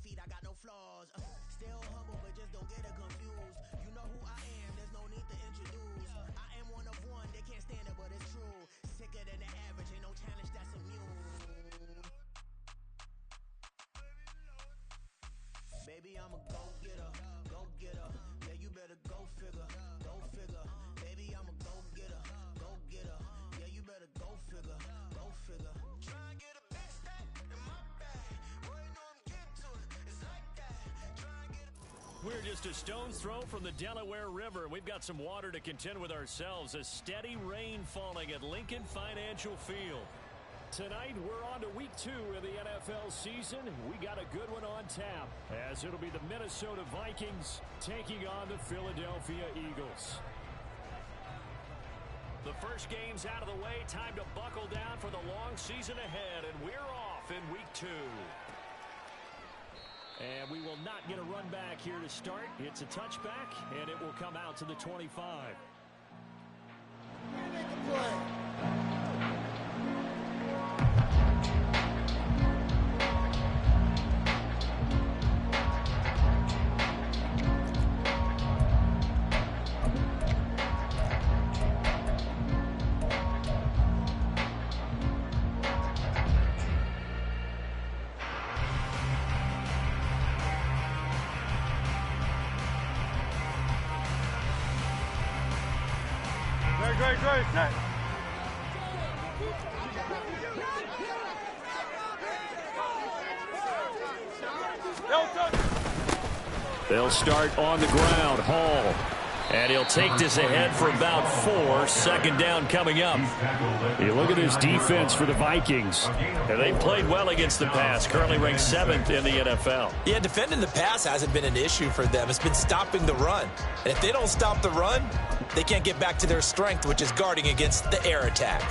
feet, I got no flaws. Still humble, but just don't get it confused. You know who I am, there's no need to introduce. I am one of one, they can't stand it, but it's true. Sicker than the average, ain't no challenge that's immune. Baby, I'm a go-getter, go-getter. Yeah, you better go figure, go figure. Baby, I'm a go-getter, go-getter. Yeah, you better go figure, go figure. Try and get a big stack in my bag. Boy, you know I'm getting to it. It's like that. Try and get a... We're just a stone's throw from the Delaware River. We've got some water to contend with ourselves. A steady rain falling at Lincoln Financial Field. Tonight, we're on to week 2 of the NFL season. We got a good one on tap, as it'll be the Minnesota Vikings taking on the Philadelphia Eagles. The first game's out of the way. Time to buckle down for the long season ahead, and we're off in week 2. And we will not get a run back here to start. It's a touchback, and it will come out to the 25. Great. They'll start on the ground. Hall. And he'll take this ahead for about 4. Second down coming up. You look at this defense for the Vikings. And they played well against the pass. Currently ranked 7th in the NFL. Yeah, defending the pass hasn't been an issue for them. It's been stopping the run. And if they don't stop the run, they can't get back to their strength, which is guarding against the air attack.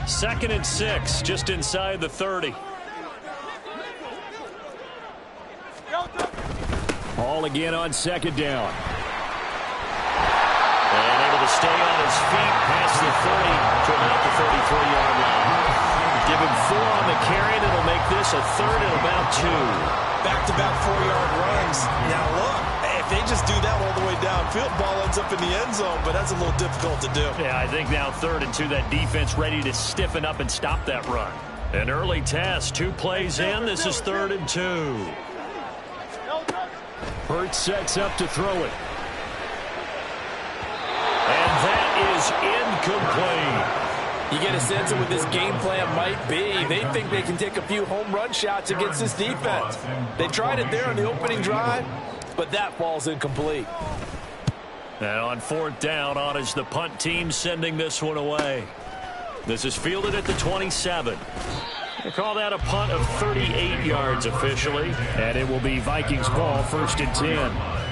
Second and 6, just inside the 30. Hall again on second down. And able to stay on his feet past the 30 to about the 33-yard line. Give him 4 on the carry, and it'll make this a third and about 2. Back-to-back 4-yard runs. Now look, if they just do that all the way downfield, ball ends up in the end zone, but that's a little difficult to do. Yeah, I think now 3rd and 2, that defense ready to stiffen up and stop that run. An early test, 2 plays in. This is 3rd and 2. Hurts sets up to throw it. And that is incomplete. You get a sense of what this game plan might be. They think they can take a few home run shots against this defense. They tried it there on the opening drive, but that ball's incomplete. And on 4th down, on is the punt team sending this one away. This is fielded at the 27. They call that a punt of 38 yards officially. And it will be Vikings ball, 1st and 10.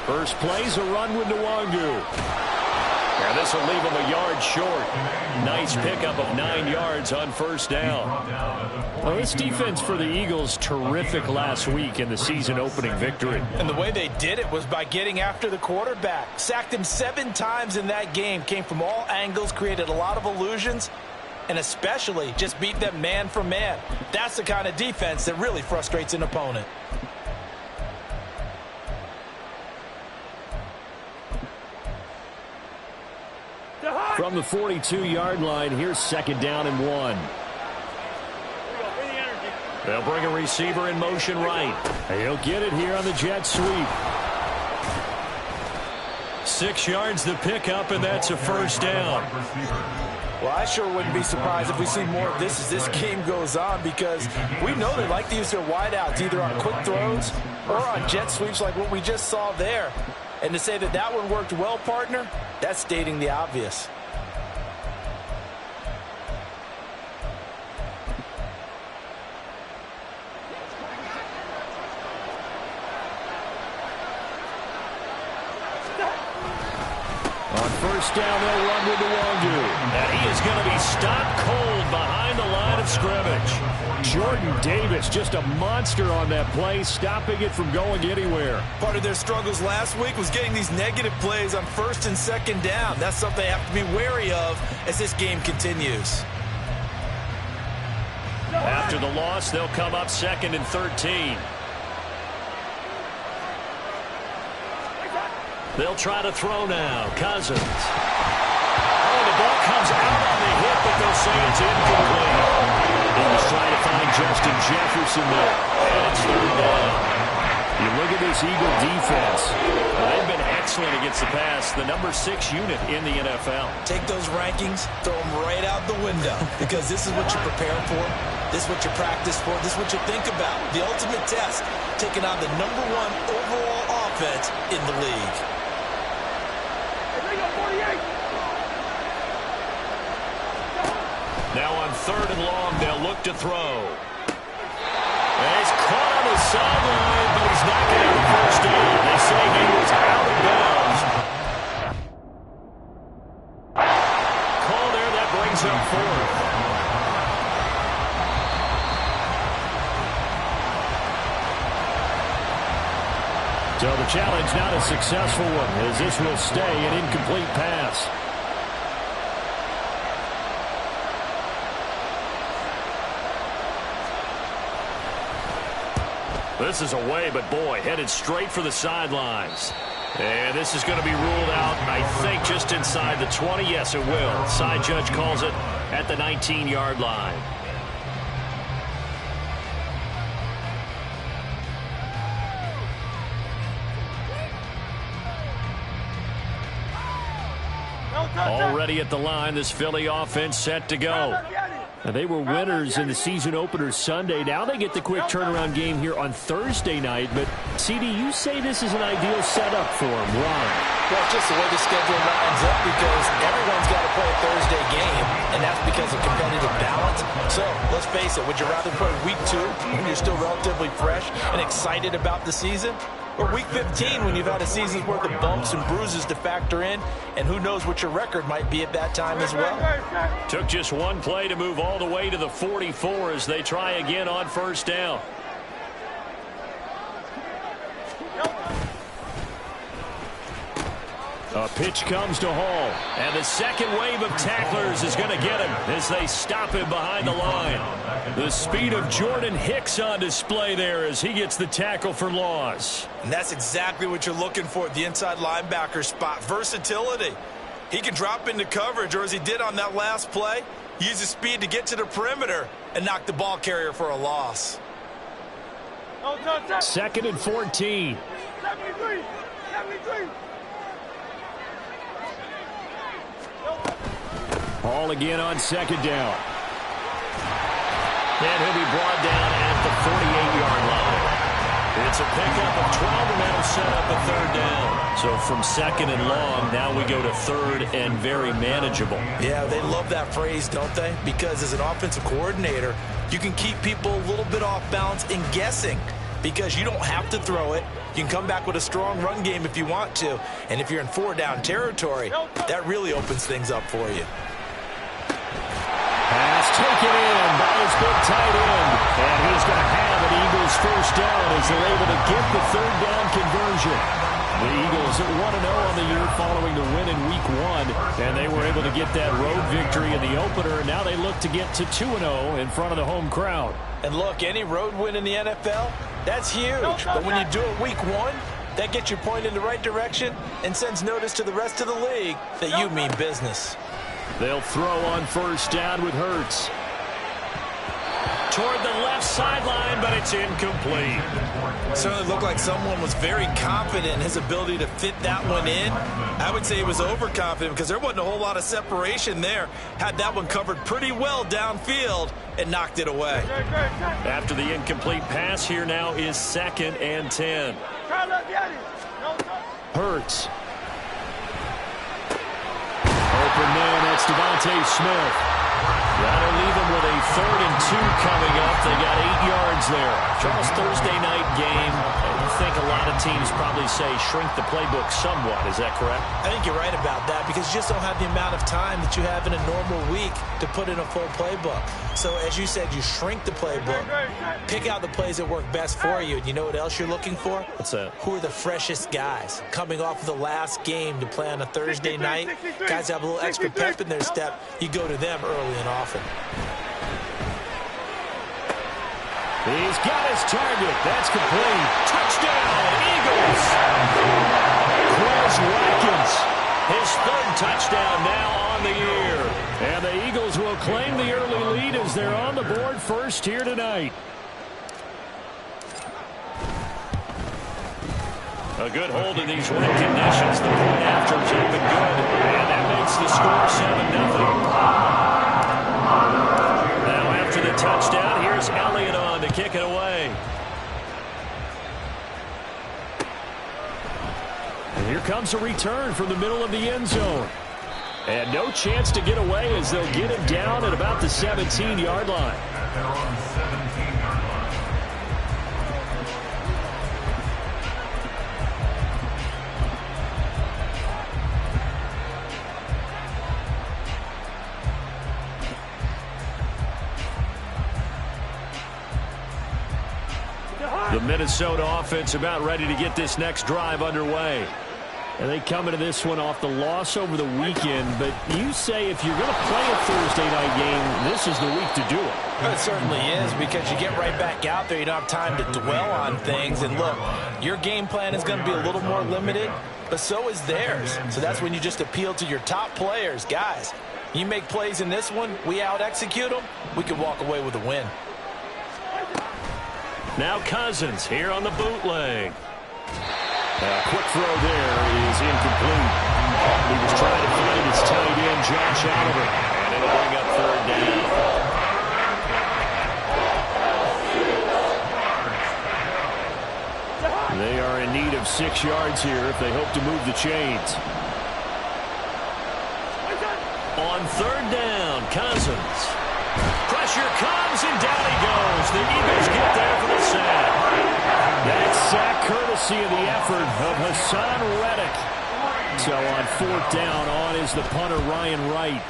First play's a run with Nwangu. And this will leave him a yard short. Nice pickup of 9 yards on 1st down. Well, this defense for the Eagles, terrific last week in the season opening victory. And the way they did it was by getting after the quarterback. Sacked him 7 times in that game. Came from all angles, created a lot of illusions, and especially just beat them man for man. That's the kind of defense that really frustrates an opponent. From the 42-yard line, here's 2nd down and 1. They'll bring a receiver in motion right. He'll get it here on the jet sweep. 6 yards the pickup, and that's a 1st down. Well, I sure wouldn't be surprised if we see more of this as this game goes on, because we know they like to use their wideouts either on quick throws or on jet sweeps like what we just saw there. And to say that that one worked well, partner, that's stating the obvious. first down, they'll run with the Wandu. And he is going to be stopped cold behind the line of scrimmage. Jordan Davis, just a monster on that play, stopping it from going anywhere. Part of their struggles last week was getting these negative plays on first and second down. That's something they have to be wary of as this game continues. After the loss, they'll come up 2nd and 13. They'll try to throw now. Cousins. Oh, the ball comes out on the hit, but they'll say it's incomplete. He was trying to find Justin Jefferson there. And it's 3rd down. You look at this Eagle defense. They've been excellent against the pass. The number 6 unit in the NFL. Take those rankings, throw them right out the window, because this is what you prepare for. This is what you practice for. This is what you think about. The ultimate test, taking on the number 1 overall offense in the league. Now on 3rd and long, they'll look to throw. And he's caught on the sideline, but he's not going to have the first down. They say he was out of bounds. Call there, that brings up 4th. So the challenge not a successful one, as this will stay an incomplete pass. This is away, but boy, headed straight for the sidelines. And this is going to be ruled out, I think, just inside the 20. Yes, it will. Side judge calls it at the 19-yard line. Already at the line, this Philly offense set to go. Now, they were winners in the season opener Sunday. Now they get the quick turnaround game here on Thursday night. But, CD, you say this is an ideal setup for them. Ron? Well, it's just the way the schedule lines up, because everyone's got to play a Thursday game, and that's because of competitive balance. So, let's face it, would you rather play week 2 when you're still relatively fresh and excited about the season? Or week 15 when you've had a season's worth of bumps and bruises to factor in, and who knows what your record might be at that time as well. Took just one play to move all the way to the 44 as they try again on first down. A pitch comes to Hall, and the second wave of tacklers is going to get him as they stop him behind the line. The speed of Jordan Hicks on display there as he gets the tackle for loss. And that's exactly what you're looking for at the inside linebacker spot, versatility. He can drop into coverage, or as he did on that last play, use his speed to get to the perimeter and knock the ball carrier for a loss. 2nd and 14. 73. Hall again on 2nd down. And he'll be brought down at the 48-yard line. It's a pickup of 12, and that'll set up a 3rd down. So from 2nd and long, now we go to 3rd and very manageable. Yeah, they love that phrase, don't they? Because as an offensive coordinator, you can keep people a little bit off balance and guessing, because you don't have to throw it. You can come back with a strong run game if you want to. And if you're in 4-down territory, that really opens things up for you. Pass taken in by his big tight end. And he's going to have an Eagles first down as they're able to get the 3rd down conversion. The Eagles at 1-0 on the year following the win in Week 1. And they were able to get that road victory in the opener. And now they look to get to 2-0 in front of the home crowd. And look, any road win in the NFL, that's huge. But when you do it Week 1, that gets your point in the right direction and sends notice to the rest of the league that you mean business. They'll throw on first down with Hurts. Toward the left sideline, but it's incomplete. Certainly looked like someone was very confident in his ability to fit that one in. I would say he was overconfident because there wasn't a whole lot of separation there. Had that one covered pretty well downfield and knocked it away. After the incomplete pass, here now is 2nd and 10. Hurts. Open man, that's Devontae Smith. That'll leave them with a 3rd and 2 coming up. They got 8 yards there. Charles, Thursday night game. I think a lot of teams probably say shrink the playbook somewhat. Is that correct? I think you're right about that because you just don't have the amount of time that you have in a normal week to put in a full playbook. So as you said, you shrink the playbook, pick out the plays that work best for you. And you know what else you're looking for? What's that? Who are the freshest guys coming off of the last game to play on a Thursday night? Guys have a little extra pep in their step. You go to them early and often. He's got his target. That's complete. Touchdown, Eagles. Quez Watkins, his 3rd touchdown now on the year. And the Eagles will claim the early lead as they're on the board first here tonight. A good hold in these wet conditions. The point afters have been good. And that makes the score 7-0. Now after the touchdown, here's Elliott on to kick it away. And here comes a return from the middle of the end zone. And no chance to get away as they'll get him down at about the 17-yard line. The Minnesota offense about ready to get this next drive underway. And they come into this one off the loss over the weekend. But you say if you're going to play a Thursday night game, this is the week to do it. Well, it certainly is because you get right back out there. You don't have time to dwell on things. And look, your game plan is going to be a little more limited, but so is theirs. So that's when you just appeal to your top players. Guys, you make plays in this one, we out-execute them, we can walk away with a win. Now Cousins here on the bootleg. A quick throw there is incomplete. He was trying to find his tight end, Josh Oliver, and it'll bring up 3rd down. They are in need of 6 yards here if they hope to move the chains. On 3rd down, Cousins. Pressure comes, and down he goes. The Eagles get there for the sack. That sack courtesy of the effort of Hassan Reddick. So on 4th down, on is the punter, Ryan Wright.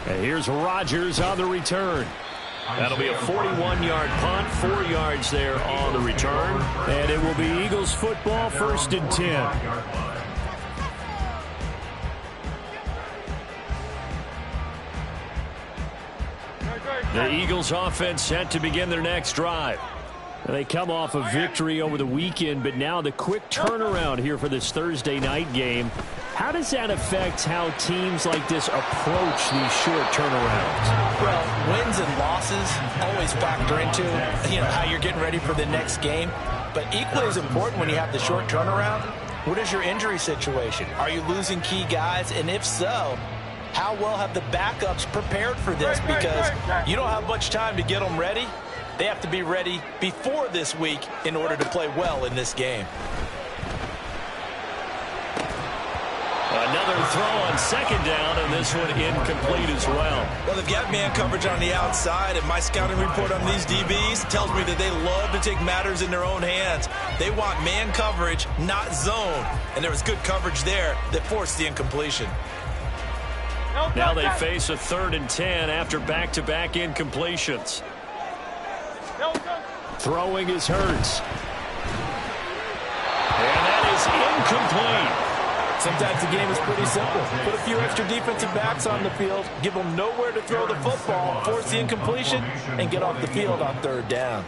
And here's Rodgers on the return. That'll be a 41-yard punt, 4 yards there on the return. And it will be Eagles football, 1st and 10. The Eagles offense set to begin their next drive. They come off a victory over the weekend, but now the quick turnaround here for this Thursday night game. How does that affect how teams like this approach these short turnarounds? Well, wins and losses always factor into, how you're getting ready for the next game. But equally as important when you have the short turnaround, what is your injury situation? Are you losing key guys? And if so, how well have the backups prepared for this? Because you don't have much time to get them ready. They have to be ready before this week in order to play well in this game. Another throw on 2nd down, and this one incomplete as well. Well, they've got man coverage on the outside, and my scouting report on these DBs tells me that they love to take matters in their own hands. They want man coverage, not zone. And there was good coverage there that forced the incompletion. Now they face a 3rd and 10 after back-to-back incompletions. Throwing is Hurts. And that is incomplete. Sometimes the game is pretty simple. Put a few extra defensive backs on the field, give them nowhere to throw the football, force the incompletion, and get off the field on 3rd down.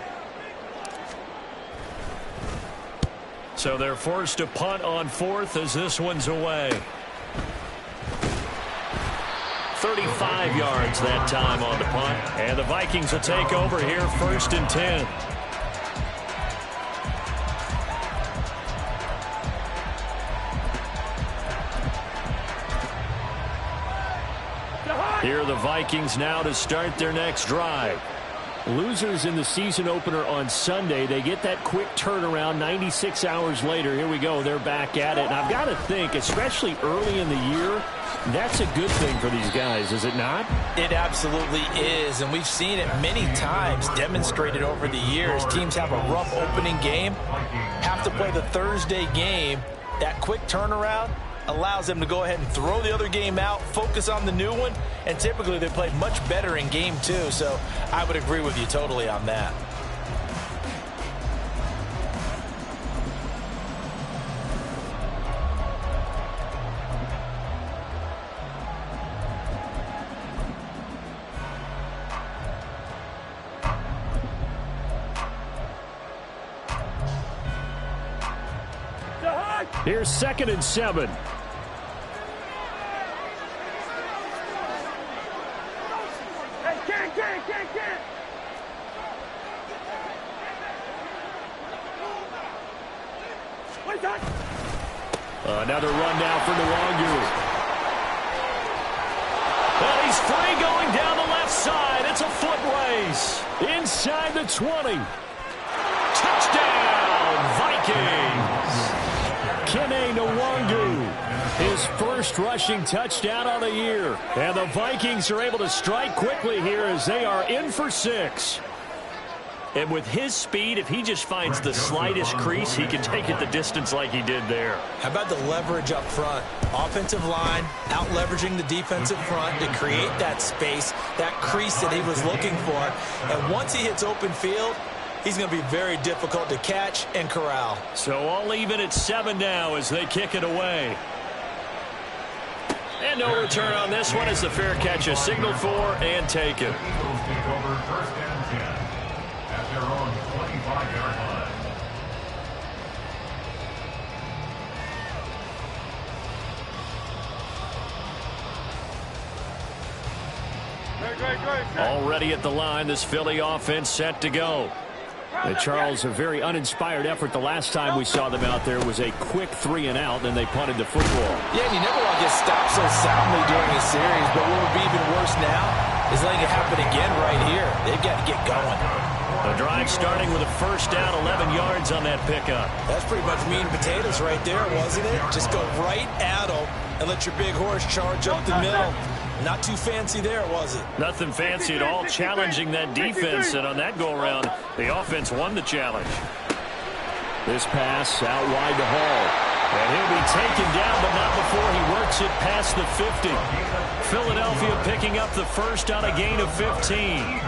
So they're forced to punt on 4th as this one's away. 35 yards that time on the punt. And the Vikings will take over here 1st and 10. Here are the Vikings now to start their next drive. Losers in the season opener on Sunday, they get that quick turnaround 96 hours later. Here we go. They're back at it. And I've got to think, especially early in the year, that's a good thing for these guys, is it not? It absolutely is, and we've seen it many times demonstrated over the years. Teams have a rough opening game, have to play the Thursday game. That quick turnaround allows them to go ahead and throw the other game out, focus on the new one, and typically they play much better in game 2, so I would agree with you totally on that. Here's 2nd and 7. Another run now for Nwangu. And he's free going down the left side. It's a foot race. Inside the 20. Touchdown, Vikings. Kene Nwangu, his first rushing touchdown of the year. And the Vikings are able to strike quickly here as they are in for 6. And with his speed, if he just finds the slightest crease, he can take it the distance like he did there. How about the leverage up front? Offensive line, out leveraging the defensive front to create that space, that crease that he was looking for. And once he hits open field, he's going to be very difficult to catch and corral. So all even at 7 now as they kick it away. And no return on this one as the fair catch is signaled for and taken. At their own 25-yard line. Already at the line, this Philly offense set to go. Charles, a very uninspired effort the last time we saw them out there was a quick 3 and out, and they punted the football. Yeah, and you never want to get stopped so soundly during a series, but what would be even worse now is letting it happen again right here. They've got to get going. The drive starting with a first down, 11 yards on that pickup. That's pretty much meat and potatoes right there, wasn't it? Just go right at them and let your big horse charge up the middle. Not too fancy there, was it? Nothing fancy at all, challenging that defense, and on that go-around, the offense won the challenge. This pass out wide to Hall. And he'll be taken down, but not before he works it past the 50. Philadelphia picking up the first on a gain of 15.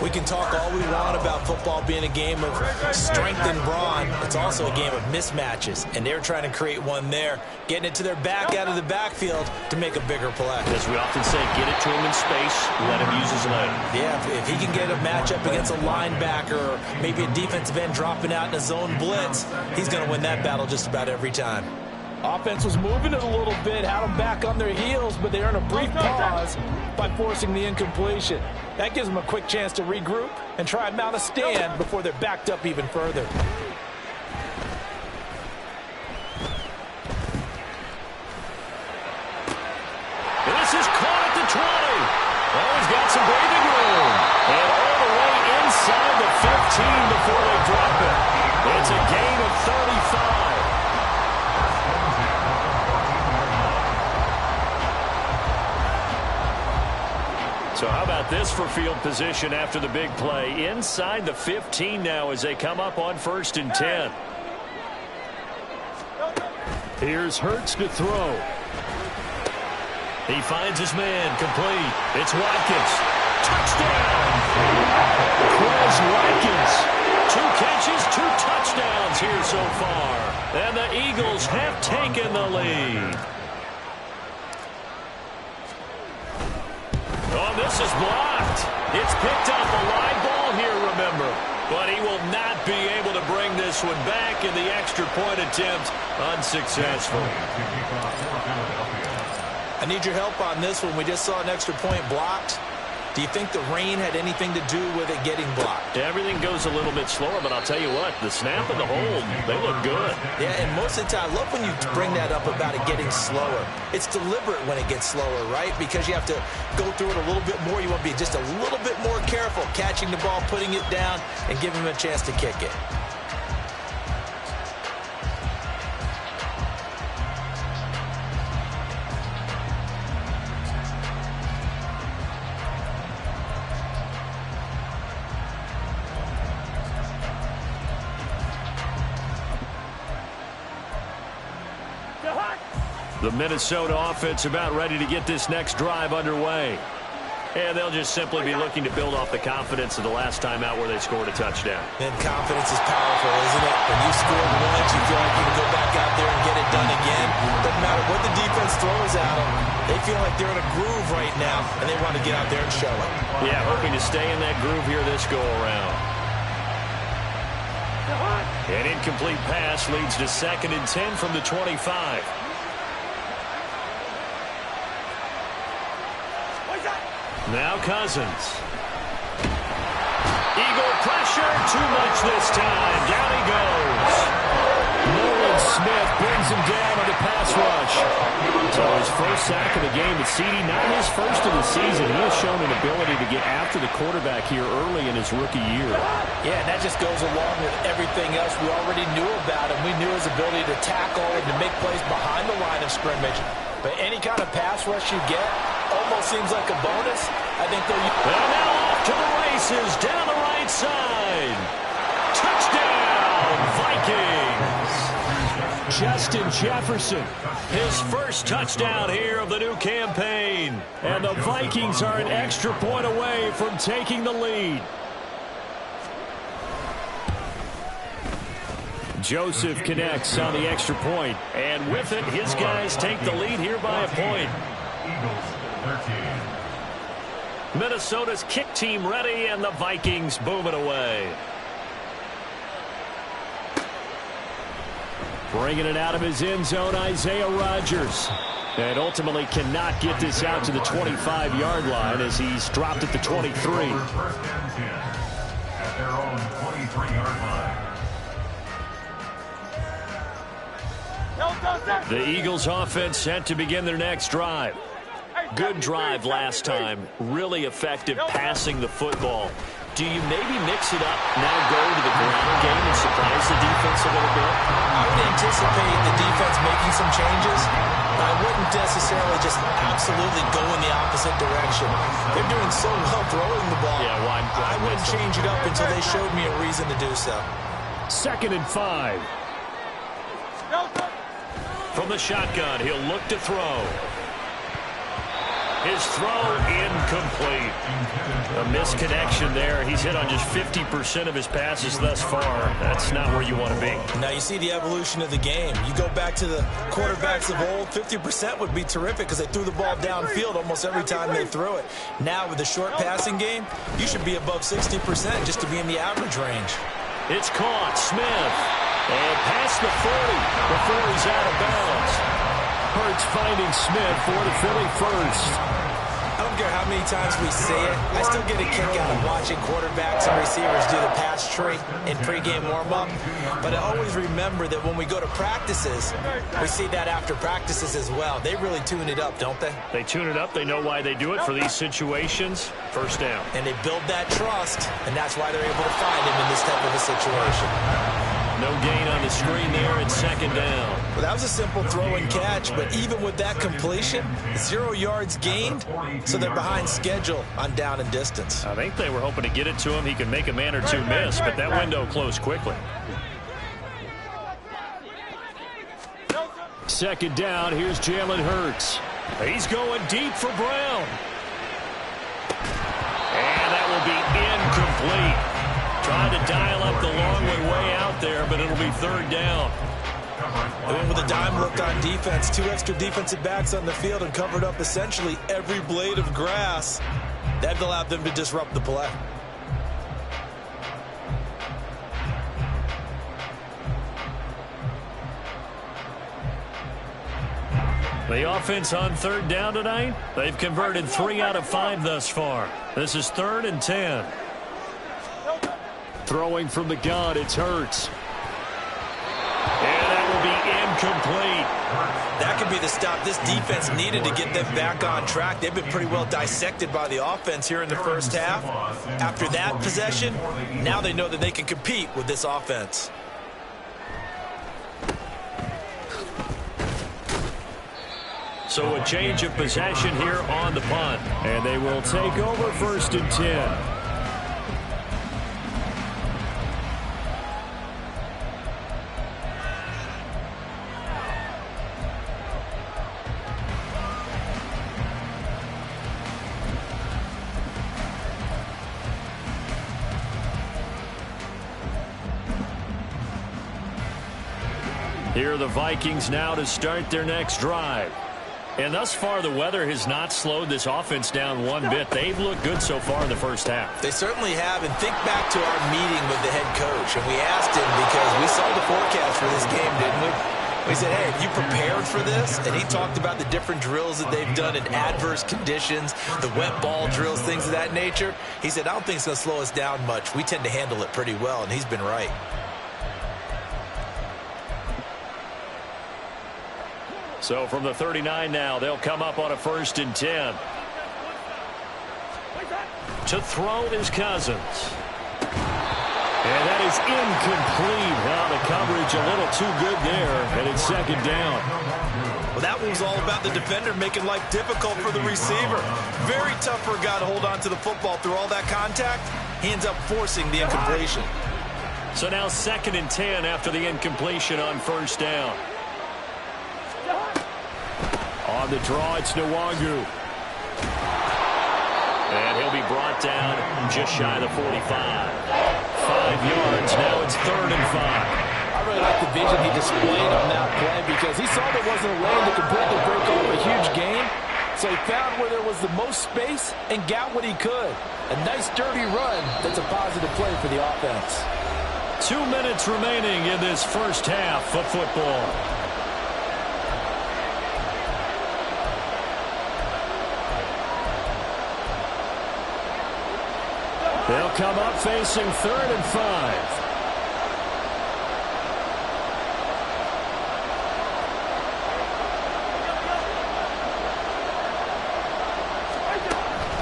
We can talk all we want about football being a game of strength and brawn. It's also a game of mismatches, and they're trying to create one there, getting it to their back out of the backfield to make a bigger play. As we often say, get it to him in space, let him use his leg. Yeah, if he can get a matchup against a linebacker or maybe a defensive end dropping out in a zone blitz, he's going to win that battle just about every time. Offense was moving it a little bit, had them back on their heels, but they earned a brief pause by forcing the incompletion. That gives them a quick chance to regroup and try and mount a stand before they're backed up even further. This is caught at the 20. Oh, he's got some breathing room. And all the way inside the 15 before they drop it. It's a gain of 35. So how about this for field position after the big play? Inside the 15 now as they come up on 1st and 10. Here's Hurts to throw. He finds his man, complete. It's Watkins. Touchdown! Quez Watkins. 2 catches, 2 touchdowns here so far. And the Eagles have taken the lead. Oh, this is blocked. It's picked up a live ball here, remember. But he will not be able to bring this one back, in the extra point attempt unsuccessful. I need your help on this one. We just saw an extra point blocked. Do you think the rain had anything to do with it getting blocked? Everything goes a little bit slower, but I'll tell you what, the snap and the hold, they look good. Yeah, and most of the time, I love when you bring that up about it getting slower. It's deliberate when it gets slower, right? Because you have to go through it a little bit more. You want to be just a little bit more careful catching the ball, putting it down, and giving him a chance to kick it. The Minnesota offense about ready to get this next drive underway. And they'll just simply be looking to build off the confidence of the last time out where they scored a touchdown. And confidence is powerful, isn't it? When you score once, you feel like you can go back out there and get it done again. Doesn't matter what the defense throws at them. They feel like they're in a groove right now, and they want to get out there and show it. Yeah, hoping to stay in that groove here this go-around. An incomplete pass leads to 2nd and 10 from the 25. Now Cousins. Eagle pressure, too much this time. Down he goes. Nolan Smith brings him down on the pass rush. So his first sack of the game, but CD, not his first of the season. He has shown an ability to get after the quarterback here early in his rookie year. Yeah, and that just goes along with everything else we already knew about him. We knew his ability to tackle and to make plays behind the line of scrimmage. But any kind of pass rush you get almost seems like a bonus. I think they'll... And now off to the races, down the right side. Touchdown, Vikings. Justin Jefferson, his first touchdown here of the new campaign. And the Vikings are an extra point away from taking the lead. Joseph connects on the extra point, and with it, his guys take the lead here by a point. Minnesota's kick team ready, and the Vikings booming away. Bringing it out of his end zone, Isaiah Rodgers. And ultimately cannot get this out to the 25-yard line as he's dropped at the 23. First and 10 at their own 23-yard line. The Eagles offense set to begin their next drive. Good drive last time. Really effective passing the football. Do you maybe mix it up, now go to the ground game and surprise the defense a little bit? I would anticipate the defense making some changes. I wouldn't necessarily just absolutely go in the opposite direction. They're doing so well throwing the ball. Yeah, why I wouldn't change it up until they showed me a reason to do so. 2nd and 5. From the shotgun, he'll look to throw. His throw incomplete. A misconnection there. He's hit on just 50% of his passes thus far. That's not where you want to be. Now you see the evolution of the game. You go back to the quarterbacks of old, 50% would be terrific because they threw the ball downfield almost every time they threw it. Now with the short passing game, you should be above 60% just to be in the average range. It's caught. Smith. And past the 40 before he's out of bounds. Hurts finding Smith for the Philly first. I don't care how many times we see it. I still get a kick out of watching quarterbacks and receivers do the pass tree in pregame warm-up. But I always remember that when we go to practices, we see that after practices as well. They really tune it up, don't they? They tune it up. They know why they do it for these situations. First down. And they build that trust, and that's why they're able to find him in this type of a situation. No gain on the screen there at 2nd down. Well, that was a simple throw and catch, but even with that completion, 0 yards gained, so they're behind schedule on down and distance. I think they were hoping to get it to him. He could make a man or two miss, but that window closed quickly. 2nd down, here's Jalen Hurts. He's going deep for Brown. And that will be incomplete. Trying to dial up the long way out there, but it'll be 3rd down. They went with a dime look on defense. 2 extra defensive backs on the field and covered up essentially every blade of grass. That allowed them to disrupt the play. The offense on third down tonight, they've converted 3 out of 5 thus far. This is 3rd and 10. Throwing from the gun, it's Hurts. And that will be incomplete. That could be the stop this defense needed to get them back on track. They've been pretty well dissected by the offense here in the first half. After that possession, now they know that they can compete with this offense. So a change of possession here on the punt. And they will take over 1st and 10. Here are the Vikings now to start their next drive. And thus far, the weather has not slowed this offense down one bit. They've looked good so far in the first half. They certainly have. And think back to our meeting with the head coach. And we asked him because we saw the forecast for this game, didn't we? We said, hey, have you prepared for this? And he talked about the different drills that they've done in adverse conditions, the wet ball drills, things of that nature. He said, I don't think it's going to slow us down much. We tend to handle it pretty well, and he's been right. So from the 39 now, they'll come up on a 1st and 10. To throw is Cousins. And that is incomplete. Well, the coverage a little too good there, and it's 2nd down. Well, that one was all about the defender making life difficult for the receiver. Very tough for a guy to hold on to the football through all that contact. He ends up forcing the incompletion. So now 2nd and 10 after the incompletion on 1st down. On the draw, it's Nwangu. And he'll be brought down just shy of the 45. 5 yards, now it's 3rd and 5. I really like the vision he displayed on that play because he saw there wasn't a lane to completely break off a huge gain. So he found where there was the most space and got what he could. A nice, dirty run that's a positive play for the offense. 2 minutes remaining in this first half of football. They'll come up facing 3rd and 5.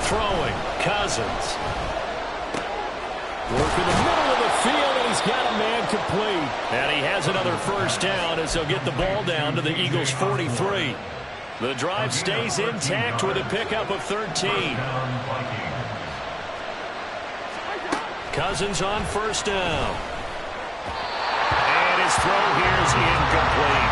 Throwing, Cousins. Work in the middle of the field, and he's got a man complete. And he has another 1st down as they'll get the ball down to the Eagles' 43. The drive stays intact with a pickup of 13. Cousins on 1st down. And his throw here is incomplete.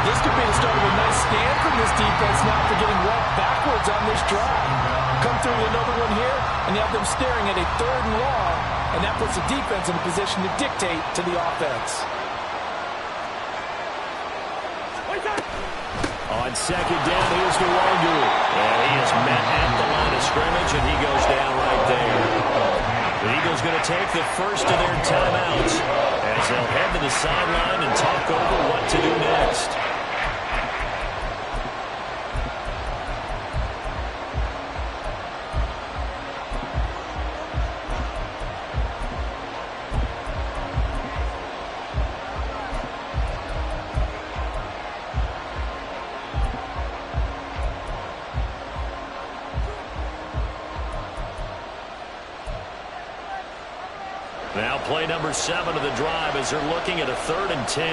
This could be the start of a nice stand from this defense now for getting walked backwards on this drive. Come through with another one here, and you have them staring at a 3rd and long, and that puts the defense in a position to dictate to the offense. On 2nd down, here's Nwangu. And he is met at the line of scrimmage, and he goes down right there. The Eagles going to take the first of their timeouts as they'll head to the sideline and talk over what to do next. Now play number 7 of the drive as they're looking at a 3rd and 10.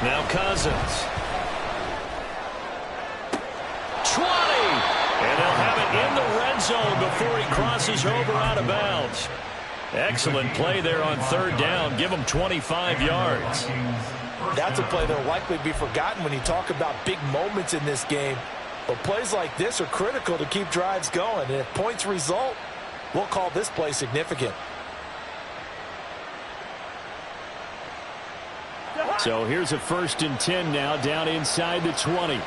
Now Cousins. 20. And they'll have it in the red zone before he crosses over out of bounds. Excellent play there on 3rd down. Give him 25 yards. That's a play that will likely be forgotten when you talk about big moments in this game. But plays like this are critical to keep drives going. And if points result, we'll call this play significant. So here's a 1st and 10 now down inside the 20.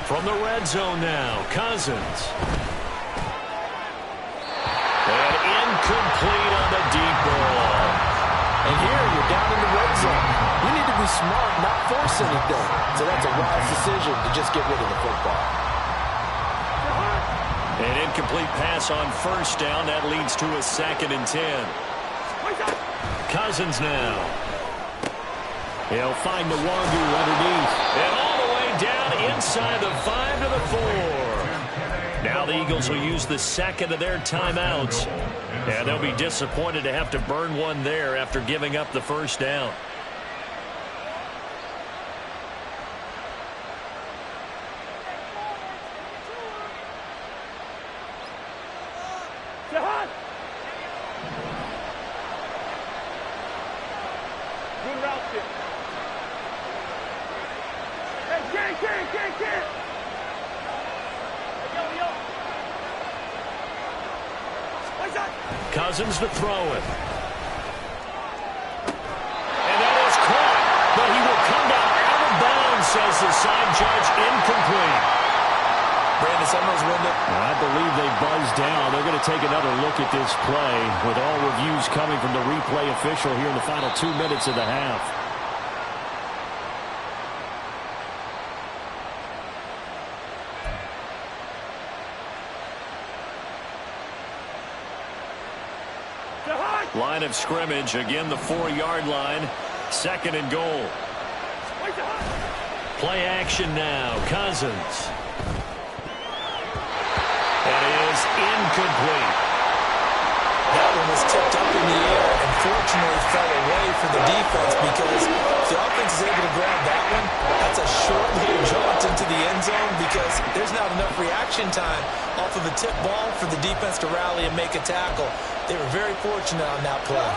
From the red zone now, Cousins. Incomplete on the deep ball. And here you're down in the red zone. You need to be smart, not force anything. So that's a wise decision to just get rid of the football. An incomplete pass on first down. That leads to a 2nd and 10. Cousins now. He'll find the Wandu underneath. And all the way down inside the 5 to the 4. Now the Eagles will use the 2nd of their timeouts. And they'll be disappointed to have to burn one there after giving up the first down. Good route there. Hey, get. Cousins to throw it. And that is caught, but he will come down out of bounds, says the side judge. Incomplete. Brandon Summers win it. I believe they buzzed down. They're going to take another look at this play with all reviews coming from the replay official here in the final 2 minutes of the half. Line of scrimmage, again the 4-yard line, 2nd and goal. Play action now, Cousins. That is incomplete. That one was tipped up in the air and fortunately fell away for the defense, because if the offense is able to grab that one, that's a short little jaunt into the end zone, because there's not enough reaction time off of a tip ball for the defense to rally and make a tackle. They were very fortunate on that play.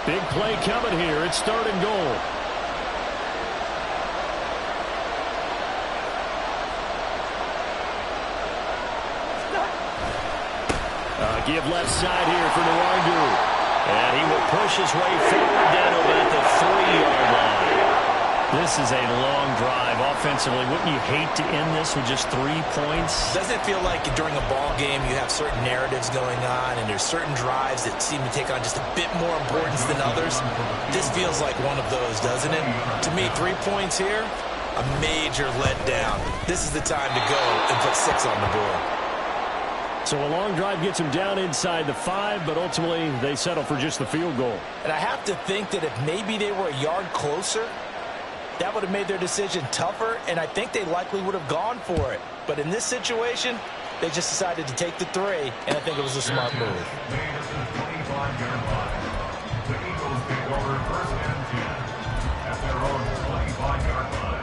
Big play coming here. It's 3rd and goal. Give left side here for Nwangu. And he will push his way forward down over at the 3-yard line. This is a long drive offensively. Wouldn't you hate to end this with just 3 points? Doesn't it feel like during a ball game you have certain narratives going on and there's certain drives that seem to take on just a bit more importance than others? This feels like one of those, doesn't it? To me, 3 points here, a major letdown. This is the time to go and put 6 on the board. So a long drive gets them down inside the 5, but ultimately they settle for just the field goal. And I have to think that if maybe they were a yard closer, that would have made their decision tougher, and I think they likely would have gone for it. But in this situation, they just decided to take the 3, and I think it was a smart move. The Eagles take over 1st and 10 at their own 25-yard line.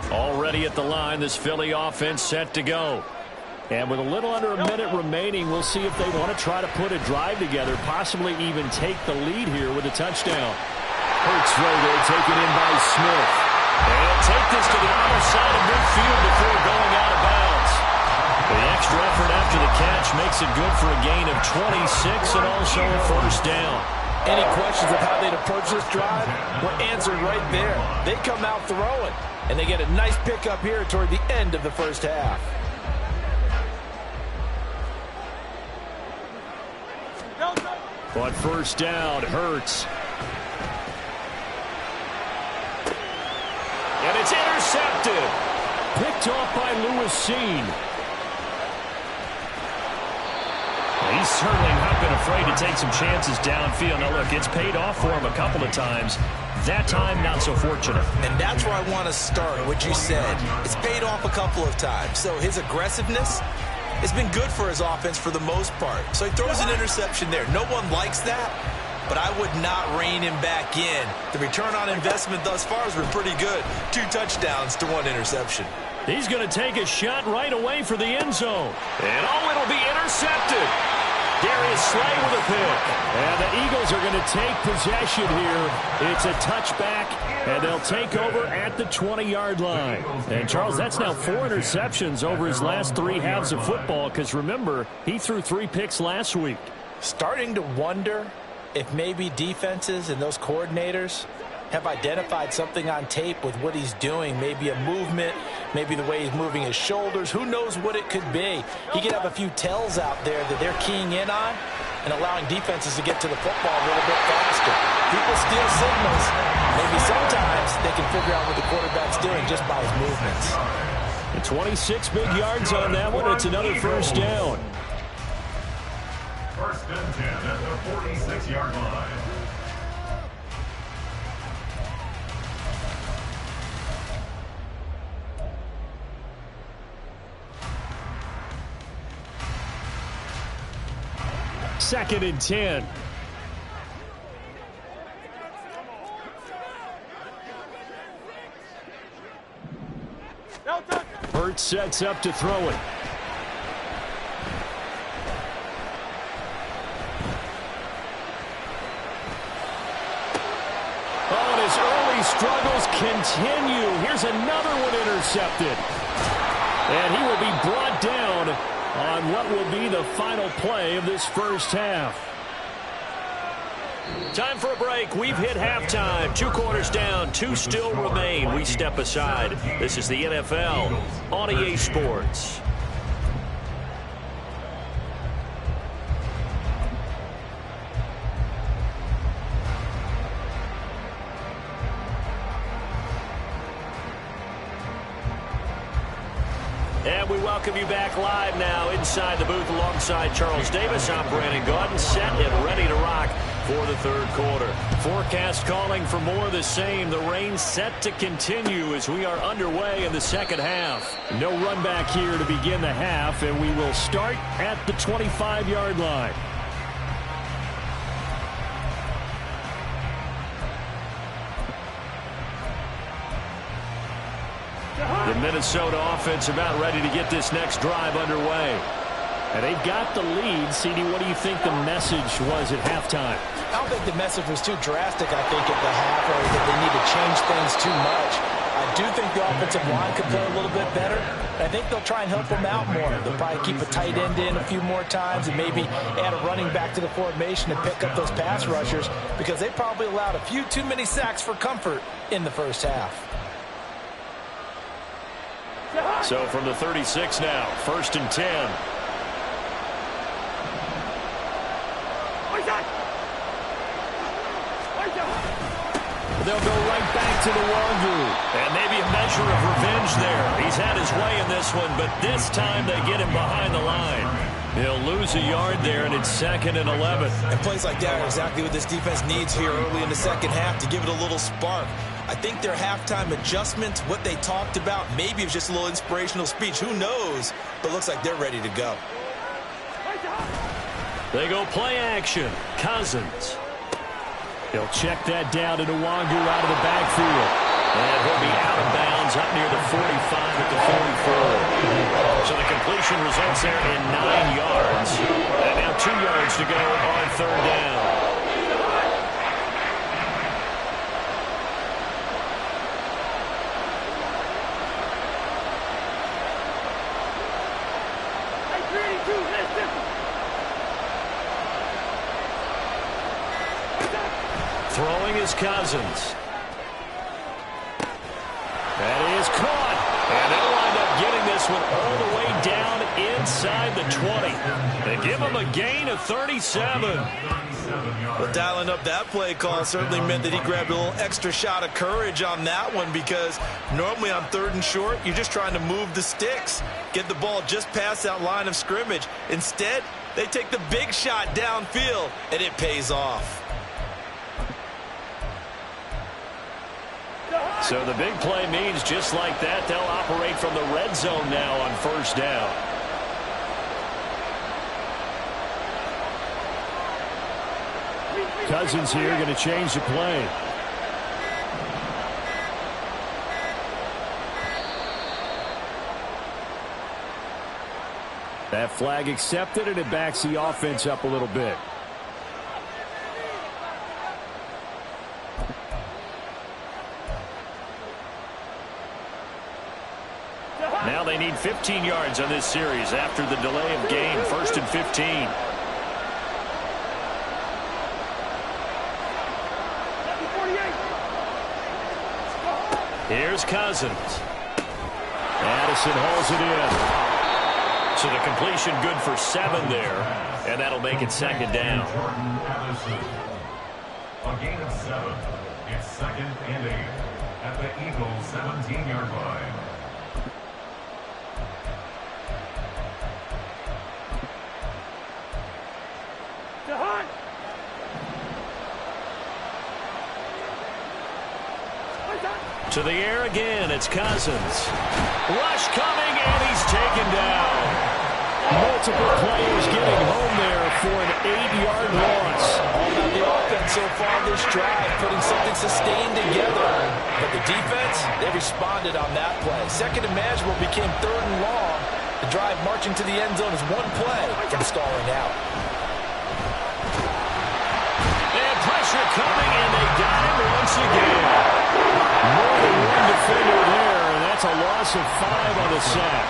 Already at the line, this Philly offense set to go. And with a little under a minute remaining, we'll see if they want to try to put a drive together, possibly even take the lead here with a touchdown. Hurts throw there, taken in by Smith. And he'll take this to the other side of midfield before going out of bounds. The extra effort after the catch makes it good for a gain of 26 and also a 1st down. Any questions of how they'd approach this drive were answered right there. They come out throwing, and they get a nice pickup here toward the end of the 1st half. But 1st down, Hurts. And it's intercepted. Picked off by Lewis Seen. He's certainly not been afraid to take some chances downfield. Now, look, it's paid off for him a couple of times. That time, not so fortunate. And that's where I want to start, what you said. It's paid off a couple of times. So his aggressiveness has been good for his offense for the most part. So he throws an interception there. No one likes that, but I would not rein him back in. The return on investment thus far has been pretty good. 2 touchdowns to 1 interception. He's going to take a shot right away for the end zone. And it'll be intercepted. Darius Slay with a pick. And the Eagles are going to take possession here. It's a touchback, and they'll take over at the 20-yard line. And, Charles, that's now 4 interceptions over his last 3 halves of football because, remember, he threw 3 picks last week. Starting to wonder if maybe defenses and those coordinators have identified something on tape with what he's doing. Maybe a movement, maybe the way he's moving his shoulders. Who knows what it could be? He could have a few tells out there that they're keying in on and allowing defenses to get to the football a little bit faster. People steal signals. Maybe sometimes they can figure out what the quarterback's doing just by his movements. And 26 big yards on that one. It's another first down. First and 10 at the 46-yard line. Second and 10. Hurts sets up to throw it. Oh, and his early struggles continue. Here's another one intercepted. And he will be brought down on what will be the final play of this first half. Time for a break. We've hit halftime. 2 quarters down, 2 still remain. We step aside. This is the NFL on EA Sports. And we welcome you back live now inside the booth alongside Charles Davis. I'm Brandon Gaudin, set and ready to rock for the third quarter. Forecast calling for more of the same. The rain set to continue as we are underway in the second half. No run back here to begin the half, and we will start at the 25-yard line. The Minnesota offense about ready to get this next drive underway. And they've got the lead. CD, what do you think the message was at halftime? I don't think the message was too drastic, I think, at the half, or that they need to change things too much. I do think the offensive line could play a little bit better. I think they'll try and help them out more. They'll probably keep a tight end in a few more times and maybe add a running back to the formation and pick up those pass rushers because they probably allowed a few too many sacks for comfort in the first half. So from the 36 now, first and 10. They'll go right back to the Wangu. And maybe a measure of revenge there. He's had his way in this one, but this time they get him behind the line. He'll lose a yard there, and it's 2nd and 11. And plays like that are exactly what this defense needs here early in the second half to give it a little spark. I think their halftime adjustment, what they talked about, maybe it was just a little inspirational speech. Who knows? But looks like they're ready to go. They go play action. Cousins. He'll check that down to Nwangu out of the backfield. And he'll be out of bounds up near the 45 at the 44. So the completion results there in 9 yards. And now 2 yards to go on third down. Throwing is Cousins. That is caught. And they'll wind up getting this one all the way down inside the 20. They give him a gain of 37. Well, dialing up that play call certainly meant that he grabbed a little extra shot of courage on that one because normally on 3rd and short, you're just trying to move the sticks, get the ball just past that line of scrimmage. Instead, they take the big shot downfield, and it pays off. So the big play means just like that, they'll operate from the red zone now on first down. Cousins here going to change the play. That flag accepted, and it backs the offense up a little bit. Now they need 15 yards on this series after the delay of game. 1st and 15. Here's Cousins. Addison hauls it in. So the completion good for 7 there, and that'll make it 2nd down. A gain of 7. It's 2nd and 8 at the Eagles' 17-yard line. To the air again, it's Cousins. Rush coming, and he's taken down. Multiple players getting home there for an 8-yard loss. All about the offense so far this drive, putting something sustained together. But the defense, they responded on that play. 2nd and manageable became 3rd and long. The drive marching to the end zone is 1 play from stalling out. And pressure coming, and they got him once again. More than one defender there, and that's a loss of 5 on the sack.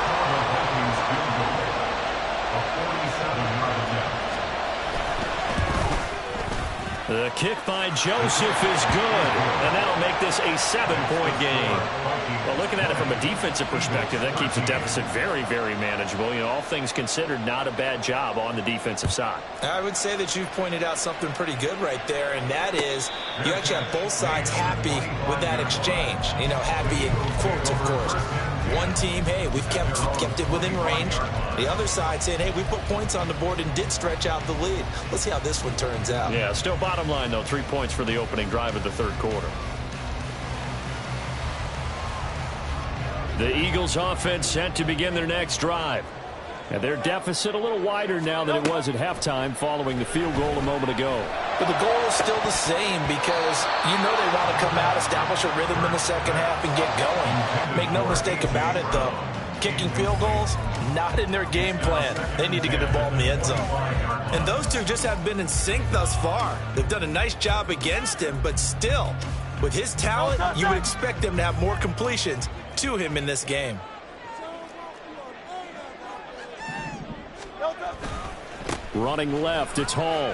The kick by Joseph is good, and that'll make this a 7-point game. Well, looking at it from a defensive perspective, that keeps the deficit very, very manageable. You know, all things considered, not a bad job on the defensive side. I would say that you've pointed out something pretty good right there, and that is you actually have both sides happy with that exchange. You know, happy in quotes, of course. One team, hey, we've kept it within range. The other side saying, hey, we put points on the board and did stretch out the lead. Let's see how this one turns out. Yeah, still bottom line, though, 3 points for the opening drive of the 3rd quarter. The Eagles offense set to begin their next drive. And their deficit a little wider now than it was at halftime following the field goal a moment ago. But the goal is still the same because you know they want to come out, establish a rhythm in the 2nd half, and get going. Make no mistake about it, though. Kicking field goals, not in their game plan. They need to get the ball in the end zone. And those two just haven't been in sync thus far. They've done a nice job against him, but still, with his talent, you would expect them to have more completions to him in this game. Running left, it's Hall.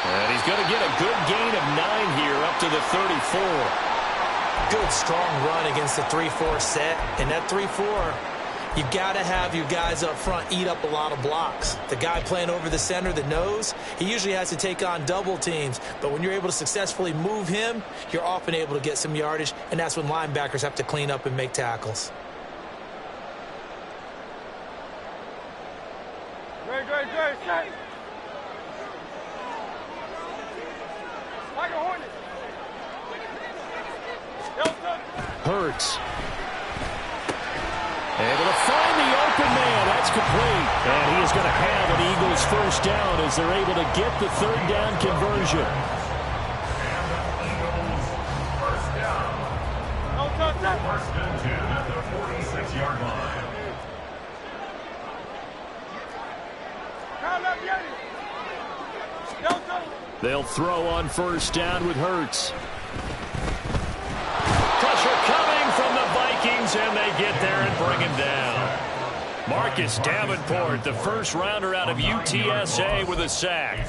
And he's going to get a good gain of 9 here up to the 34. Good, strong run against the 3-4 set. And that 3-4, you've got to have your guys up front eat up a lot of blocks. The guy playing over the center, the nose, he usually has to take on double teams. But when you're able to successfully move him, you're often able to get some yardage, and that's when linebackers have to clean up and make tackles. Set. Like a hornet. Hurts. Able to find the open man. That's complete. And he is going to have an Eagles 1st down as they're able to get the 3rd down conversion. First down. No touchdown. 1st and 10 at the 46-yard line. They'll throw on 1st down with Hurts. Pressure coming from the Vikings, and they get there and bring him down. Marcus Davenport, the 1st rounder out of UTSA with a sack.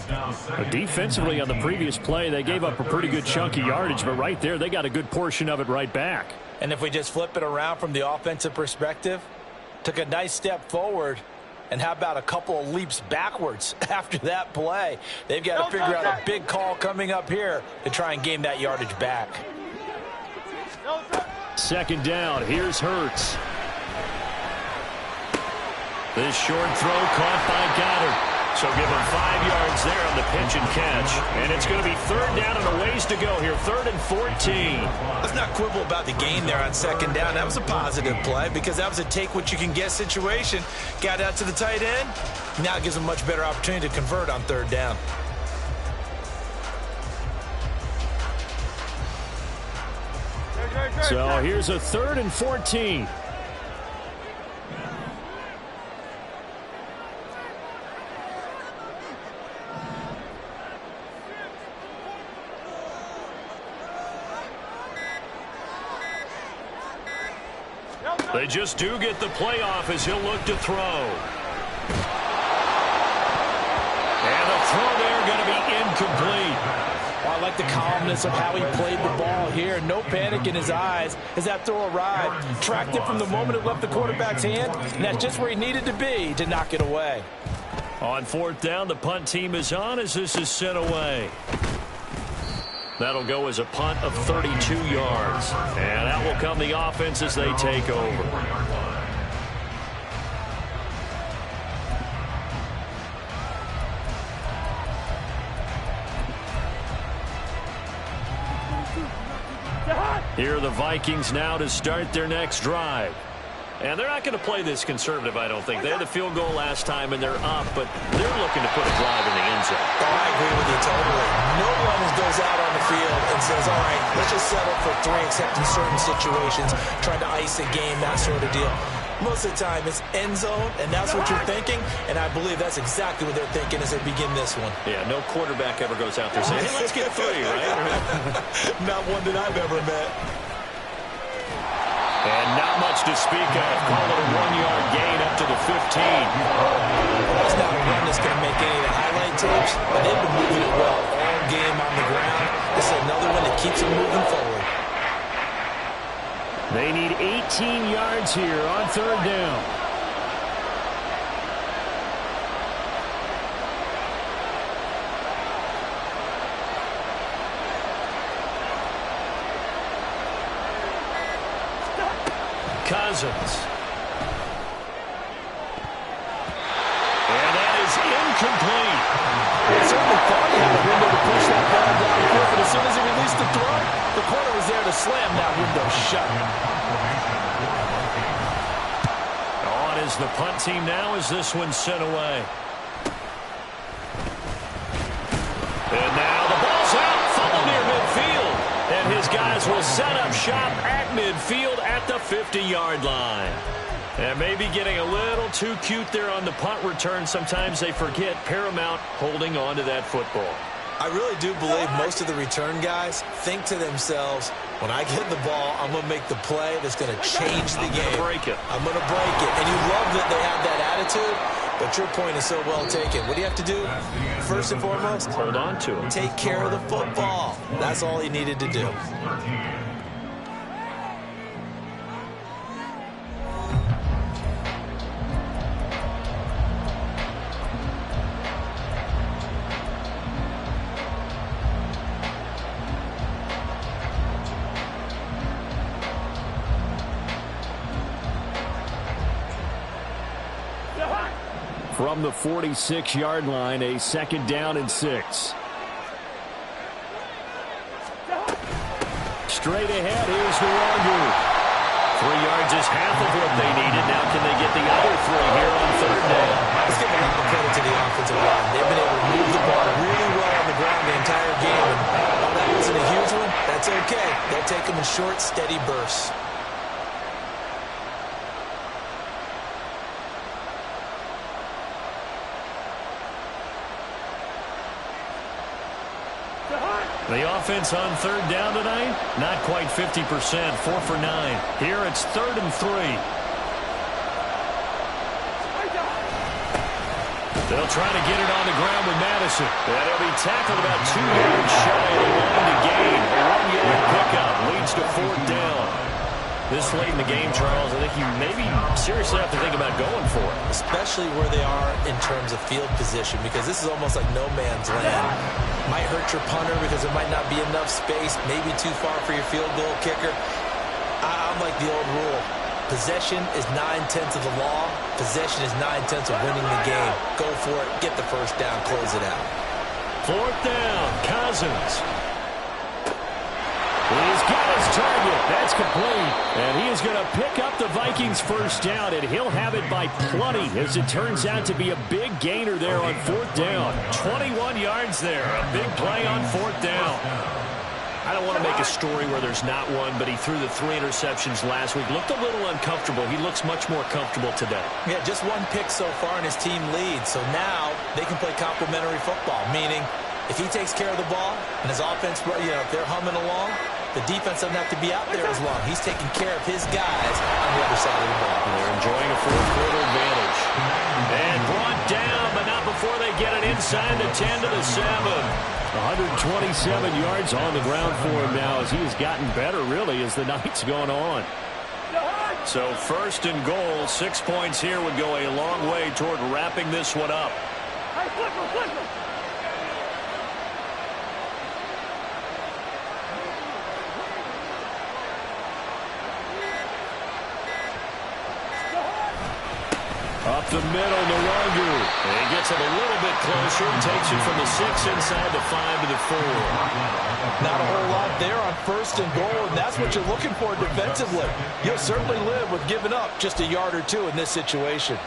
But defensively on the previous play, they gave up a pretty good chunk of yardage, but right there they got a good portion of it right back. And if we just flip it around from the offensive perspective, took a nice step forward. And how about a couple of leaps backwards after that play? They've got to figure out a big call coming up here to try and gain that yardage back. 2nd down. Here's Hurts. This short throw caught by Goddard. So give him 5 yards there on the pitch and catch. And it's going to be 3rd down and a ways to go here. 3rd and 14. Let's not quibble about the gain there on 2nd down. That was a positive play because that was a take-what-you-can-get situation. Got out to the tight end. Now it gives them a much better opportunity to convert on 3rd down. So here's a 3rd and 14. They just do get the playoff as he'll look to throw. And the throw there going to be incomplete. Well, I like the calmness of how he played the ball here. No panic in his eyes as that throw arrived. Tracked it from the moment it left the quarterback's hand, and that's just where he needed to be to knock it away. On fourth down, the punt team is on as this is sent away. That'll go as a punt of 32 yards. And out will come the offense as they take over. Here are the Vikings now to start their next drive. And they're not going to play this conservative, I don't think. They had the field goal last time, and they're up, but they're looking to put a drive in the end zone. Oh, I agree with you totally. No one goes out on the field and says, all right, let's just settle for 3, except in certain situations, trying to ice a game, that sort of deal. Most of the time, it's end zone, and that's what you're thinking, and I believe that's exactly what they're thinking as they begin this one. Yeah, no quarterback ever goes out there saying, hey, let's get 3, right? Not one that I've ever met. And not much to speak of. Call it a 1-yard gain up to the 15. That's not a run that's going to make any of the highlight tapes, but they've been moving it well all game on the ground. This is another one that keeps them moving forward. They need 18 yards here on third down. Cousins. And that is incomplete. He certainly thought he had a window to push that ball downfield, but as soon as he released the throw, the corner was there to slam that window shut. On is the punt team now as this one's sent away. And now the ball's out, funneled near midfield. And his guys will set up shop at midfield at the 50-yard line. And maybe getting a little too cute there on the punt return. Sometimes they forget paramount holding on to that football. I really do believe most of the return guys think to themselves, when I get the ball, I'm going to make the play that's going to change the game. Break it. I'm going to break it. And you love that they have that attitude, but your point is so well taken. What do you have to do? First and foremost, hold on to it. Take care of the football. That's all he needed to do. From the 46-yard line, a 2nd down and 6. Straight ahead, here's Nwangu. 3 yards is half of what they needed. Now can they get the other 3 here on third down? Let's give a lot of credit to the offensive line. They've been able to move the ball really well on the ground the entire game. And while that wasn't a huge one, that's okay. They'll take them in short, steady bursts. The offense on third down tonight, not quite 50%, 4 for 9. Here it's 3rd and 3. They'll try to get it on the ground with Madison. And he'll be tackled about 2 yards shy of the line to gain. A 1-yard pickup leads to 4th down. This late in the game, Charles, I think you maybe seriously have to think about going for it. Especially where they are in terms of field position, because this is almost like no man's land. Might hurt your punter because there might not be enough space, maybe too far for your field goal kicker. I'm like the old rule. Possession is 9/10 of the law. Possession is 9/10 of winning the game. Go for it. Get the first down. Close it out. 4th down. Cousins. He's got his target. That's complete. And he is going to pick up the Vikings' first down, and he'll have it by plenty, as it turns out to be a big gainer there on 4th down. 21 yards there. A big play on 4th down. I don't want to make a story where there's not one, but he threw the 3 interceptions last week. Looked a little uncomfortable. He looks much more comfortable today. Yeah, just 1 pick so far, and his team leads. So now they can play complementary football, meaning if he takes care of the ball and his offense, if they're humming along, The defense doesn't have to be out there as long. He's taking care of his guys on the other side of the ball. They're enjoying a fourth-quarter advantage. And brought down, but not before they get it inside the 10 to the 7. 127 yards on the ground for him now as he has gotten better, really, as the night's gone on. So first and goal, 6 points here would go a long way toward wrapping this one up. Hey, flip him. Up the middle, Nwangu. He gets it a little bit closer and takes it from the 6 inside the 5 to the 4. Not a whole lot there on first and goal, and that's what you're looking for defensively. You'll certainly live with giving up just a yard or two in this situation.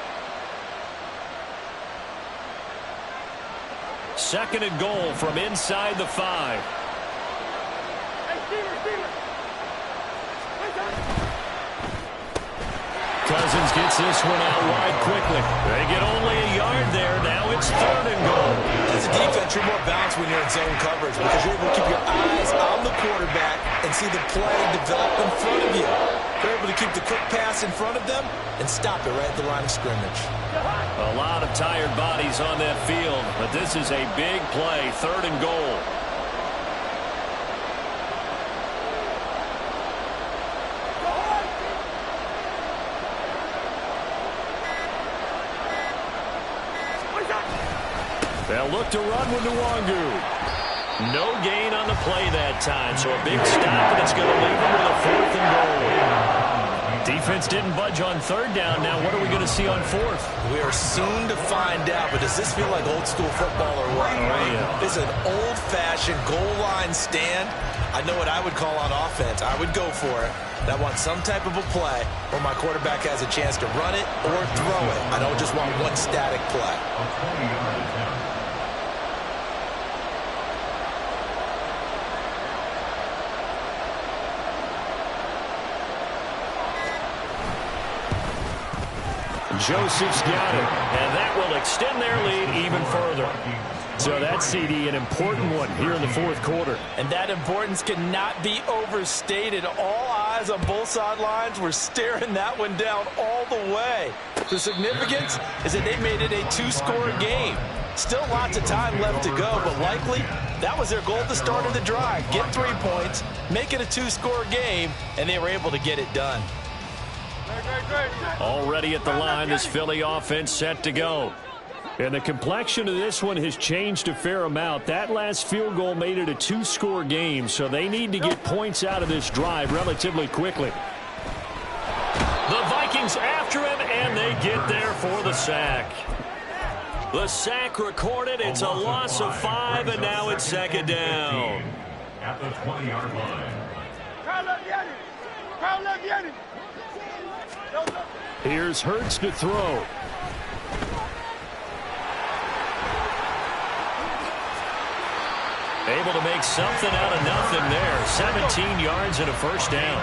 Second and goal from inside the 5. Hey, Steeler. Cousins gets this one out wide quickly. They get only a yard there. Now it's third and goal. As a defense, you're more balanced when you're in zone coverage because you're able to keep your eyes on the quarterback and see the play develop in front of you. You're able to keep the quick pass in front of them and stop it right at the line of scrimmage. A lot of tired bodies on that field, but this is a big play, third and goal. They'll look to run with Nwangu. No gain on the play that time, so a big stop, and it's going to leave them with a fourth and goal. Defense didn't budge on third down. Now what are we going to see on fourth? We are soon to find out, but does this feel like old school football or what? Oh, yeah. This is an old-fashioned goal line stand. I know what I would call on offense. I would go for it. I want some type of a play where my quarterback has a chance to run it or throw it. I don't just want one static play. Joseph's got it, and that will extend their lead even further. So that CD, an important one here in the fourth quarter. And that importance cannot be overstated. All eyes on both sidelines were staring that one down all the way. The significance is that they made it a two-score game. Still lots of time left to go, but likely that was their goal at the start of the drive. Get 3 points, make it a two-score game, and they were able to get it done. Already at the line, this Philly offense set to go. And the complexion of this one has changed a fair amount. That last field goal made it a two-score game, so they need to get points out of this drive relatively quickly. The Vikings after him, and they get there for the sack. The sack recorded. It's a loss of 5, and now it's second down. At the 20-yard line. Here's Hurts to throw. Able to make something out of nothing there. 17 yards and a first down.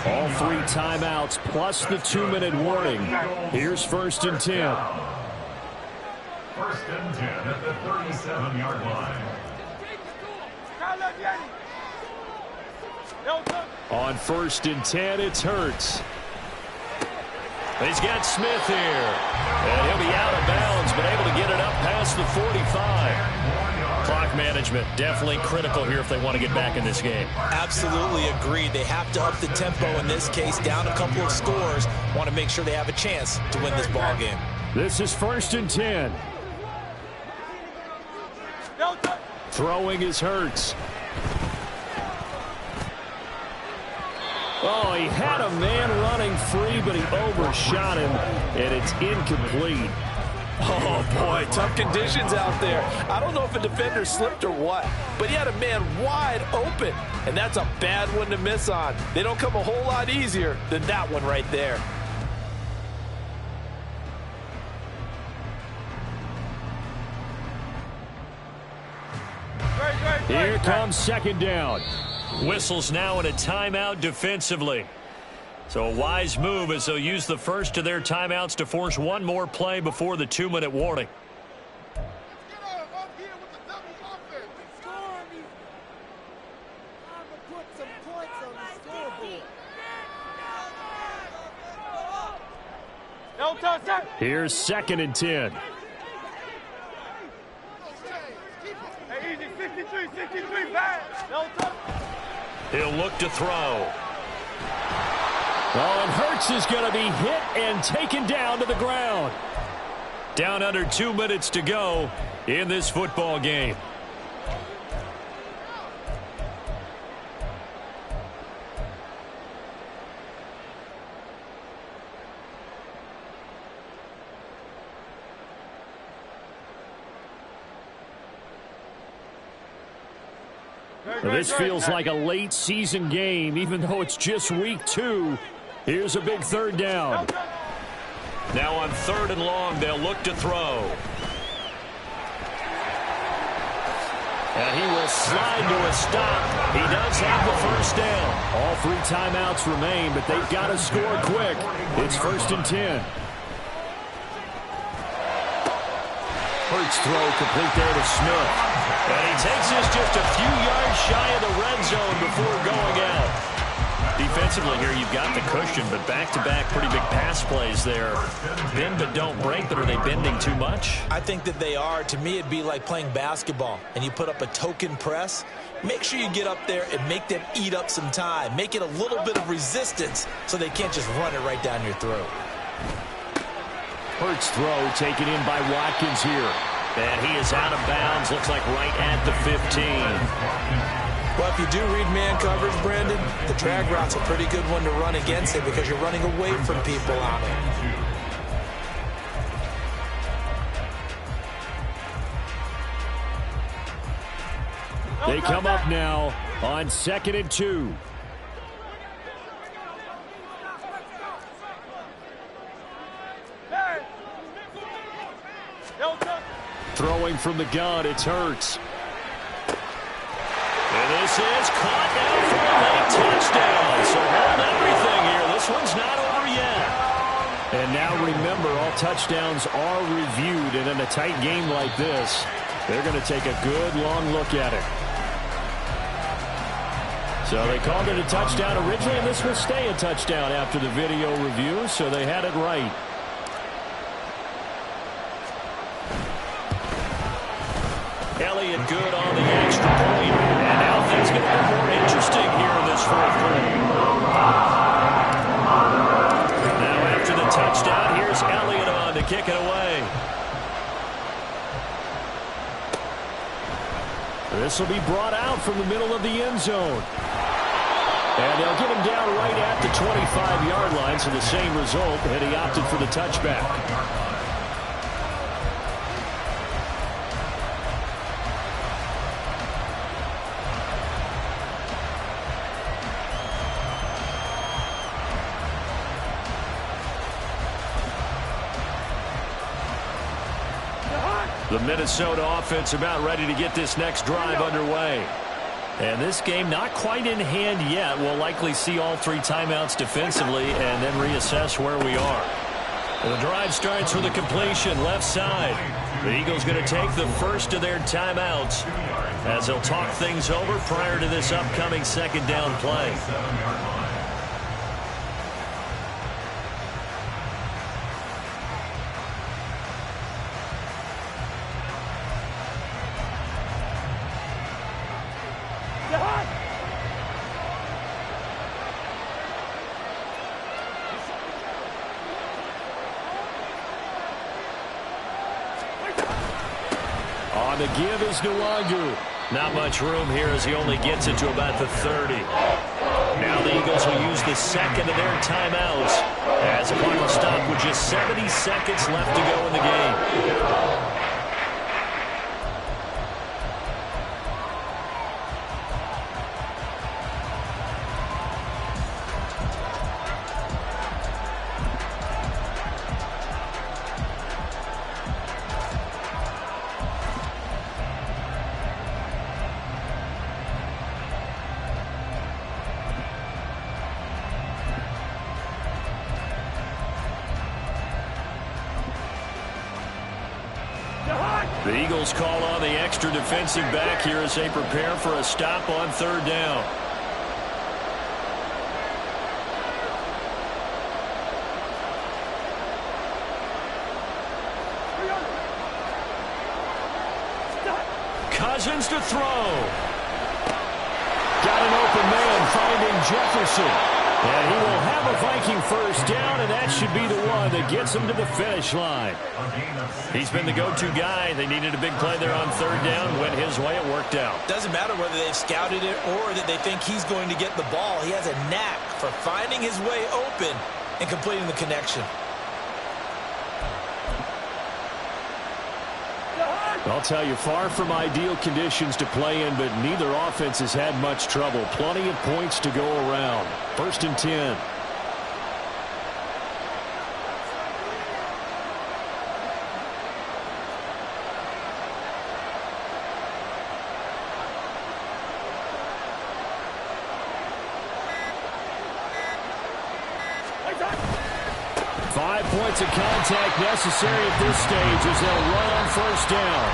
All 3 timeouts plus the 2-minute warning. Here's first and 10. First and 10 at the 37-yard line. On first and 10, it's Hurts. He's got Smith here. And he'll be out of bounds, but able to get it up past the 45. Clock management definitely critical here if they want to get back in this game. Absolutely agreed. They have to up the tempo in this case, down a couple of scores. Want to make sure they have a chance to win this ball game. This is first and 10. Throwing is Hurts. Oh, he had a man running free, but he overshot him, and it's incomplete. Oh, boy, tough conditions out there. I don't know if a defender slipped or what, but he had a man wide open, and that's a bad one to miss on. They don't come a whole lot easier than that one right there. Here comes second down. Whistles now in a timeout defensively. So a wise move as they'll use the first of their timeouts to force one more play before the 2-minute warning. Here's 2nd and 10. Hey, easy, 63, bad. He'll look to throw. Oh, and Hurts is going to be hit and taken down to the ground. Down under 2 minutes to go in this football game. This feels like a late season game, even though it's just week 2. Here's a big 3rd down. Now on 3rd and long, they'll look to throw. And he will slide to a stop. He does have the 1st down. All 3 timeouts remain, but they've got to score quick. It's 1st and 10. Hurts throw complete there to Smith. And he takes this just a few yards shy of the red zone before going out. Defensively here, you've got the cushion, but back-to-back pretty big pass plays there. Bend but don't break, but are they bending too much? I think that they are. To me, it'd be like playing basketball, and you put up a token press. Make sure you get up there and make them eat up some time. Make it a little bit of resistance so they can't just run it right down your throat. Hurts throw taken in by Watkins here. And he is out of bounds, looks like right at the 15. Well, if you do read man coverage, Brandon, the drag route's a pretty good one to run against it because you're running away from people on it. They come up now on 2nd and 2. Throwing from the gun, it's Hurts. And this is caught down for a late touchdown. So hold everything here. This one's not over yet. And now remember, all touchdowns are reviewed. And in a tight game like this, they're going to take a good long look at it. So they called it a touchdown originally, and this will stay a touchdown after the video review. So they had it right. Elliott good on the extra point. And now things get a bit more interesting here in this 4th quarter. Now after the touchdown, here's Elliott on to kick it away. This will be brought out from the middle of the end zone. And they'll get him down right at the 25-yard line, so the same result, and he opted for the touchback. The Minnesota offense about ready to get this next drive underway. And this game not quite in hand yet. We'll likely see all 3 timeouts defensively and then reassess where we are. Well, the drive starts with a completion left side. The Eagles going to take the first of their timeouts as they'll talk things over prior to this upcoming 2nd down play. On the give is Nwangu. Not much room here as he only gets it to about the 30. Now the Eagles will use the 2nd of their timeouts as the clock will stop with just 70 seconds left to go in the game. The Eagles call on the extra defensive back here as they prepare for a stop on 3rd down. Cousins to throw. Got an open man finding Jefferson. And he will have a Viking first down, and that should be the one that gets him to the finish line. He's been the go-to guy. They needed a big play there on third down. Went his way. It worked out. Doesn't matter whether they've scouted it or that they think he's going to get the ball. He has a knack for finding his way open and completing the connection. I'll tell you, far from ideal conditions to play in, but neither offense has had much trouble. Plenty of points to go around. 1st and 10. Points of contact necessary at this stage as they'll run on first down.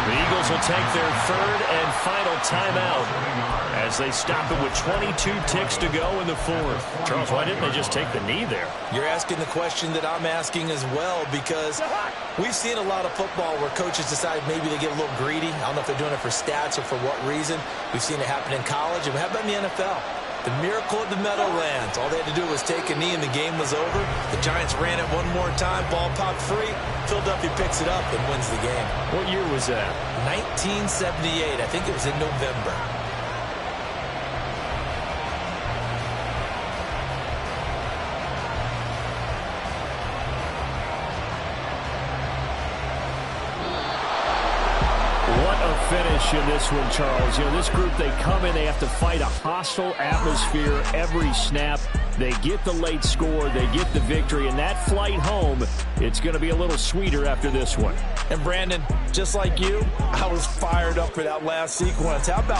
The Eagles will take their 3rd and final timeout as they stop it with 22 ticks to go in the 4th. Charles, why didn't they just take the knee there? You're asking the question that I'm asking as well, because we've seen a lot of football where coaches decide maybe they get a little greedy. I don't know if they're doing it for stats or for what reason. We've seen it happen in college, and how about in the NFL? The miracle at the Meadowlands. All they had to do was take a knee and the game was over. The Giants ran it one more time. Ball popped free. Philadelphia picks it up and wins the game. What year was that? 1978. I think it was in November. Finish in this one, Charles. You know, this group, they come in, they have to fight a hostile atmosphere every snap. They get the late score, they get the victory, and that flight home, it's going to be a little sweeter after this one. And Brandon, just like you, I was fired up for that last sequence. How about